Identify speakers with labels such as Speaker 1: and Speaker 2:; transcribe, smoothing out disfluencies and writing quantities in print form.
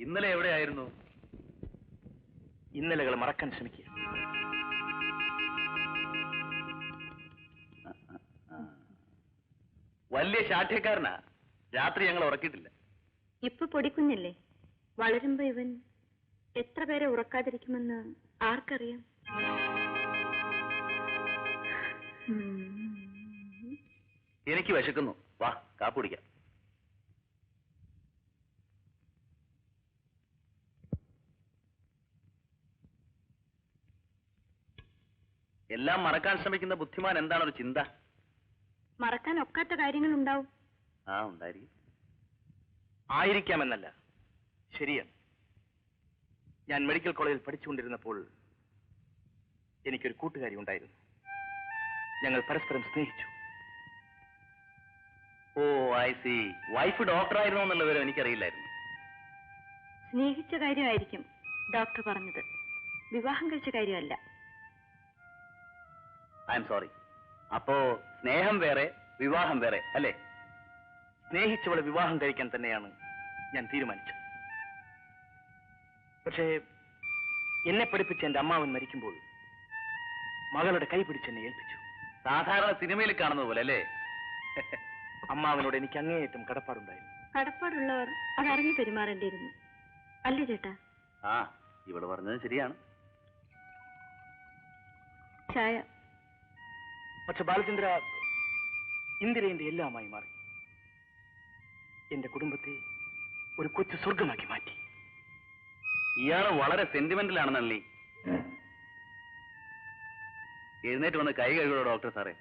Speaker 1: ഇന്നലെ എവിടെയായിരുന്നു?
Speaker 2: ഇന്നലെകൾ മറക്കാൻ ശ്രമിക്കുക.
Speaker 1: വലിയ ശാഠ്യക്കാരനാ. രാത്രി ഞങ്ങൾ ഉറക്കിയിട്ടില്ല.
Speaker 3: ഇപ്പൊ പൊടിക്കുഞ്ഞല്ലേ, വളരുമ്പോ ഇവൻ എത്ര പേരെ ഉറക്കാതിരിക്കുമെന്ന് ആർക്കറിയാം?
Speaker 1: എനിക്ക് വിശക്കുന്നു. വാ, കാപ്പി കുടിക്കാം. എല്ലാം മറക്കാൻ ശ്രമിക്കുന്ന ബുദ്ധിമാൻ എന്താണൊരു ചിന്ത?
Speaker 3: മറക്കാൻ ഒക്കാത്ത കാര്യങ്ങൾ ഉണ്ടാവും.
Speaker 1: ഉണ്ടായിരിക്കും.
Speaker 2: ആയിരിക്കാമെന്നല്ല, ശരിയാണ്. ഞാൻ മെഡിക്കൽ കോളേജിൽ പഠിച്ചുകൊണ്ടിരുന്നപ്പോൾ എനിക്കൊരു കൂട്ടുകാരി ഉണ്ടായിരുന്നു. ഞങ്ങൾ പരസ്പരം സ്നേഹിച്ചു.
Speaker 1: ഓ, ഐ സി. വൈഫ് ഡോക്ടറായിരുന്നു എന്നുള്ള വിവരം എനിക്കറിയില്ലായിരുന്നു.
Speaker 3: സ്നേഹിച്ച കാര്യമായിരിക്കും ഡോക്ടർ പറഞ്ഞത്, വിവാഹം കഴിച്ച കാര്യമല്ല.
Speaker 1: I am sorry. അപ്പോ സ്നേഹം വേറെ, വിവാഹം വേറെ അല്ലേ?
Speaker 2: സ്നേഹിച്ചവളെ വിവാഹം കഴിക്കാൻ തന്നെയാണ് ഞാൻ തീരുമാനിച്ചത്. പക്ഷേ എന്നെ പഠിപ്പിച്ച എന്റെ അമ്മാവൻ മരിക്കുമ്പോൾ മകളുടെ കൈ പിടിച്ചെന്നെ ഏൽപ്പിച്ചു.
Speaker 1: സാധാരണ സിനിമയിൽ കാണുന്നത് പോലെ അല്ലേ?
Speaker 2: അമ്മാവനോട് എനിക്ക് അങ്ങേയറ്റം കടപ്പാടുണ്ടായിരുന്നു.
Speaker 3: കടപ്പാടുള്ളവർ അതറിഞ്ഞു പെരുമാറേണ്ടിയിരുന്നു അല്ലേ ചേട്ടാ?
Speaker 1: ഇവള് പറഞ്ഞത് ശരിയാണ്.
Speaker 3: ചായ.
Speaker 2: പക്ഷെ ബാലചന്ദ്ര, ഇന്ദിര എന്റെ എല്ലാമായി മാറി. എന്റെ കുടുംബത്തെ ഒരു കൊച്ചു സ്വർഗമാക്കി മാറ്റി.
Speaker 1: ഇയാള് വളരെ സെന്റിമെന്റൽ ആണെന്നല്ലേ? എഴുന്നേറ്റ് വന്ന് കൈ കഴുകുക ഡോക്ടർ സാറേ.